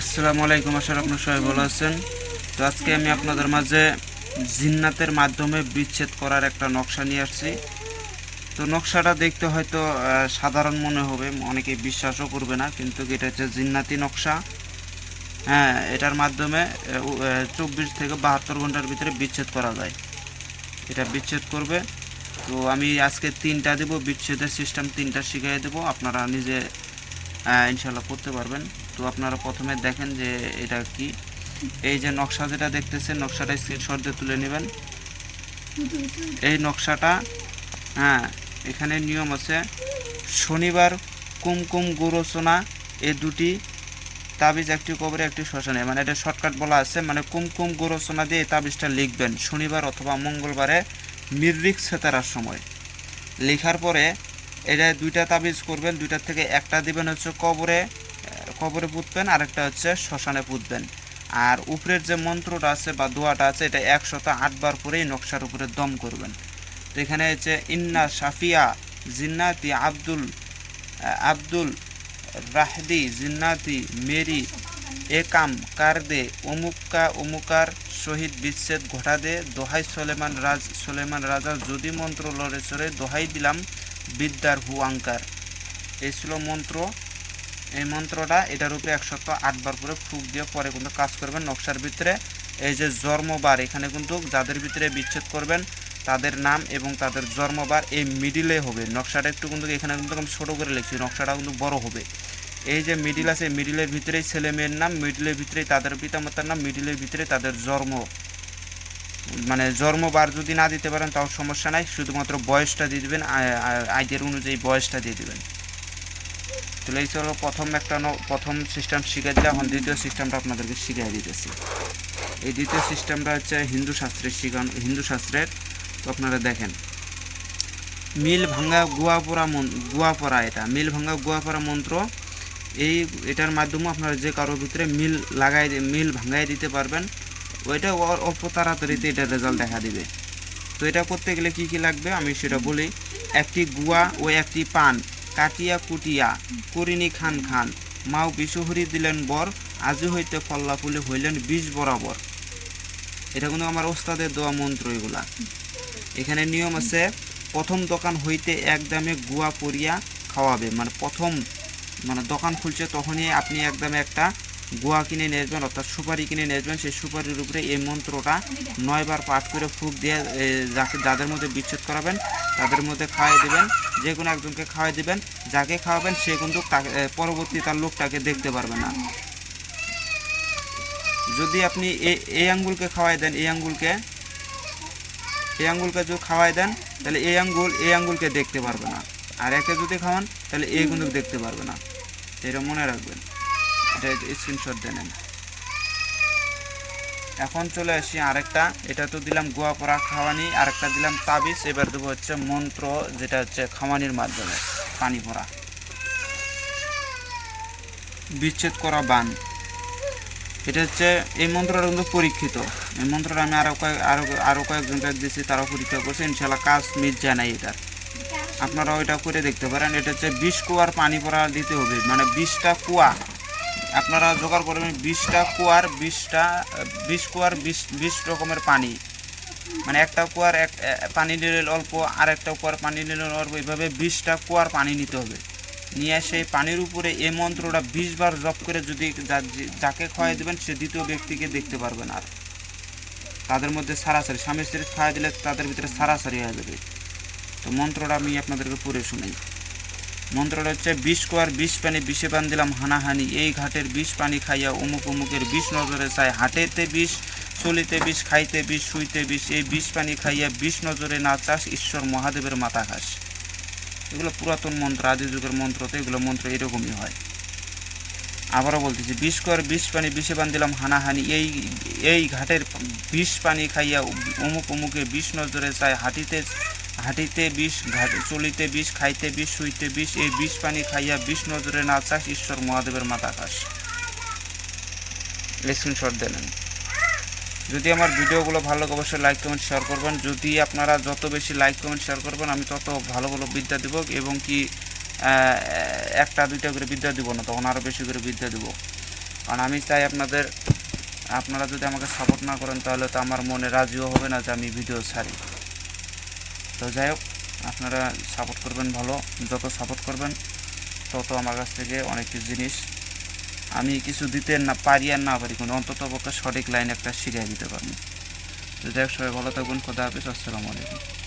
আসসালামু আলাইকুম, আশা করি আপনারা সবাই ভালো আছেন। তো আজকে আমি আপনাদের মাঝে জিন্নাতের মাধ্যমে বিচ্ছেদ করার একটা নকশা নিয়ে আসছি। তো নকশাটা দেখতে হয়তো সাধারণ মনে হবে, অনেকে বিশ্বাসও করবে না, কিন্তু এটা হচ্ছে জিন্নাতি নকশা। হ্যাঁ, এটার মাধ্যমে 24 থেকে 72 ঘন্টার ভিতরে বিচ্ছেদ করা যায়। এটা বিচ্ছেদ করবে। তো আমি আজকে 3টা দেবো, বিচ্ছেদের সিস্টেম 3টা শিখিয়ে দেবো, আপনারা নিজে ইনশাল্লাহ করতে পারবেন। তো আপনারা প্রথমে দেখেন যে এটা কি, এই যে নকশা যেটা দেখতেছেন, নকশাটা স্ক্রিনশট দিয়ে তুলে নেবেন। এই নকশাটা, হ্যাঁ, এখানে নিয়ম আছে। শনিবার কুমকুম গোরচনা, এই দুটি তাবিজ, একটি কবরে একটি শ্মশানে, মানে এটা শর্টকাট বলা আছে। মানে কুমকুম গোরচনা দিয়ে এই তাবিজটা লিখবেন শনিবার অথবা মঙ্গলবারে মিররিক সেতারার সময়। লেখার পরে এটা 2টা তাবিজ করবেন, 2টার থেকে একটা দিবেন হচ্ছে কবরে, কবরে পুঁতবেন, আরেকটা হচ্ছে শ্মশানে পুঁতবেন। আর উপরের যে মন্ত্রটা আছে বা দোয়াটা আছে, এটা 108 বার করে এই নকশার উপরে দম করবেন। তো এখানে হচ্ছে ইন্না শাফিয়া জিন্নাতি আব্দুল আব্দুল রাহদি জিন্নাতি মেরি একাম কার দে অমুক্কা অমুকার সহিত বিচ্ছেদ ঘটা দে দোহাই সোলেমান রাজা যদি মন্ত্র লড়ে চড়ে দোহাই দিলাম বিদ্যার হুয়াঙ্কার। এই ছিল মন্ত্র। এই মন্ত্রটা এটার উপরে 108 বার করে ফুঁক দিয়ে পরে কিন্তু কাজ করবেন নকশার ভিতরে। এই যে জন্মবার, এখানে কিন্তু যাদের ভিতরে বিচ্ছেদ করবেন তাদের নাম এবং তাদের জন্মবার এই মিডিলে হবে। নকশাটা একটু কিন্তু এখানে কিন্তু আমি ছোটো করে লিখছি, নকশাটা কিন্তু বড় হবে। এই যে মিডিল আছে, মিডিলের ভিতরেই ছেলে মেয়ের নাম, মিডিলের ভিতরেই তাদের পিতামাতার নাম, মিডিলের ভিতরে তাদের জন্ম, মানে জন্মবার যদি না দিতে পারেন তাও সমস্যা নাই, শুধুমাত্র বয়সটা দিয়ে দেবেন, আইডিয়ার অনুযায়ী বয়সটা দিয়ে দেবেন। তাহলে এই হলো প্রথম সিস্টেম শিখে দিলে। এখন দ্বিতীয় সিস্টেমটা আপনাদেরকে শিখিয়ে দিতেছি। এই দ্বিতীয় সিস্টেমটা হচ্ছে হিন্দু শাস্ত্রের। তো আপনারা দেখেন, মিল ভাঙ্গা গুয়াপড়া, এটা মিল ভাঙ্গা গুয়াপড়া মন্ত্র। এটার মাধ্যমে আপনারা যে কারোর ভিতরে মিল ভাঙ্গাই দিতে পারবেন, ওইটা অল্প তাড়াতাড়িতে এটা রেজাল্ট দেখা দিবে। তো এটা করতে গেলে কি কি লাগবে আমি সেটা বলি। একটি গুয়া ও একটি পান কাটিয়া কুটিয়া করিনি খান খান, মাও বিশুহরি দিলেন বর, আজি হইতে ফল্লা ফুলে হইলেন 20 বরাবর। এটা কিন্তু আমার ওস্তাদের দেওয়া মন্ত্র এগুলা। এখানে নিয়ম আছে, প্রথম দোকান হইতে এক দামে গুয়া পরিয়া খাওয়াবে। মানে দোকান খুলছে তখনই আপনি একদমে একটা গুয়া কিনে নিয়ে আসবেন, অর্থাৎ সুপারি কিনে নিয়ে আসবেন। সেই সুপারির উপরে এই মন্ত্রটা 9 বার পাঠ করে ফুঁক দিয়ে যাদের মধ্যে বিচ্ছেদ করাবেন তাদের মধ্যে খাওয়াই দেবেন। যে কোনো একজনকে খাওয়াই দেবেন, যাকে খাওয়াবেন সে কিন্তু পরবর্তী তার লোকটাকে দেখতে পারবে না। যদি আপনি এই আঙ্গুলকে খাওয়াই দেন, এই আঙ্গুলকে যদি খাওয়াই দেন, তাহলে এই আঙ্গুলকে দেখতে পারবে না। আর একে যদি খাওয়ান তাহলে এই কিন্তু দেখতে পারবে না। এটা মনে রাখবেন, এটা স্ক্রিনশট দিয়ে নেন। এখন চলে আসি আরেকটা। এটা তো দিলাম গোয়া পড়া খাওয়ানি, আরেকটা দিলাম তাবিজ। এবার দেবো হচ্ছে মন্ত্র, যেটা হচ্ছে খাওয়ানির মাধ্যমে পানি পড়া, বিচ্ছেদ করা বান। এটা হচ্ছে এই মন্ত্রটা কিন্তু পরীক্ষিত। এই মন্ত্রটা আমি আরও কয়েকজনকে দিয়েছি, তারাও পরীক্ষা করছে, ইনশাল্লাহ কাজ মিট যায় না এটার। আপনারা ওইটা করে দেখতে পারেন। এটা হচ্ছে 20 কুয়ার পানি পড়া দিতে হবে, মানে 20টা কুয়া আপনারা জোগাড় করবেন। 20টা কুয়ার 20 রকমের পানি, মানে একটা কুয়ার পানি নিলে অল্প, আর একটা কুয়ার পানি নিলে অল্প, এইভাবে 20টা কুয়ার পানি নিতে হবে। নিয়ে সেই পানির উপরে এই মন্ত্রটা 20 বার জপ করে যদি যাকে খাওয়াই দেবেন সে দ্বিতীয় ব্যক্তিকে দেখতে পারবেন। আর তাদের মধ্যে সারাসারি, স্বামী স্ত্রী খাওয়াই দিলে তাদের ভিতরে সারাসারি হয়ে যাবে। তো মন্ত্রটা আমি আপনাদেরকে পড়ে শুনাই। মন্ত্রটা হচ্ছে 20 কুয়ার 20 পানি বিষে বান দিলাম হানাহানি, এই ঘাটের 20 পানি খাইয়া অমুক অমুকের 20 নজরে চাই, হাটেতে 20 চলিতে 20 খাইতে 20 শুইতে 20, এই 20 পানি খাইয়া 20 নজরে না চাস, ঈশ্বর মহাদেবের মাথা খাস। এগুলো পুরাতন মন্ত্র, আদি যুগের মন্ত্র। তো এগুলো মন্ত্র এরকমই হয়। আবারও বলতেছি, 20 কুয়ার 20 পানি বিষে বান দিলাম হানাহানি, এই ঘাটের 20 পানি খাইয়া অমুক অমুকের 20 নজরে চাই, হাঁটিতে 20 ঘাটে চলিতে 20 খাইতে 20 শুইতে 20, এই 20 পানি খাইয়া 20 নজরে না চাস, ঈশ্বর মহাদেবের মাথা খাস। স্ক্রিনশট দেন। যদি আমার ভিডিওগুলো ভালো লাগে অবশ্যই লাইক কমেন্ট শেয়ার করবেন। যদি আপনারা যত বেশি লাইক কমেন্ট শেয়ার করবেন আমি তত ভালো ভালো বিদ্যা দেবো, এবং কি একটা দুইটা করে বিদ্যা দিব না, তখন আরও বেশি করে বিদ্যা দেবো। কারণ আমি চাই আপনারা যদি আমাকে সাপোর্ট না করেন তাহলে তো আমার মনে রাজিও হবে না যে আমি ভিডিও ছাড়ি। তো যাই হোক, আপনারা সাপোর্ট করবেন, ভালো যত সাপোর্ট করবেন তত আমার কাছ থেকে অনেক কিছু জিনিস আমি কিছু দিতে না পারি আর না পারি, কিন্তু অন্তত পক্ষে সঠিক লাইন একটা শিখিয়ে দিতে পারি। তো যাই হোক, সবাই ভালো থাকবেন, খোদা হাফেজ, আসসালামু আলাইকুম।